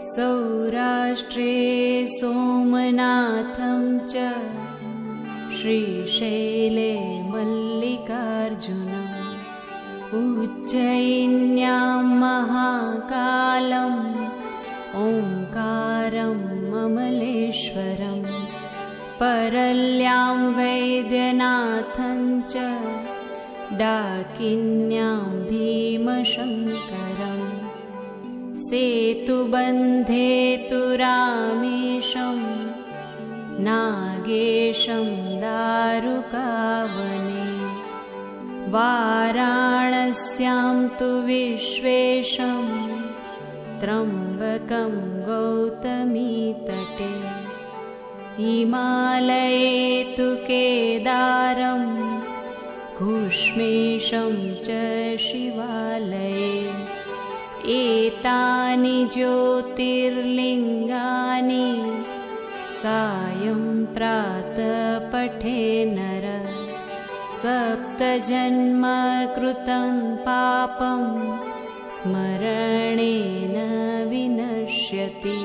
सौराष्ट्रे सोमनाथं च श्रीशैले मल्लिकार्जुनम् उज्जयिन्यां महाकालम् ओंकारं ममलेश्वरम् परल्यां वैद्यनाथं च डाकिन्यां भीमशङ्करम् सेतुबन्धे तु रामेशं नागेशं दारुकावने वाराणस्यां तु विश्वेशं त्र्यम्बकं गौतमीतटे हिमालये तु केदारं घुष्मेशं च शिवालये एतानि ज्योतिर्लिङ्गानि सायं प्रातः पठे नर सप्तजन्म कृतं पापं स्मरणेन विनश्यति।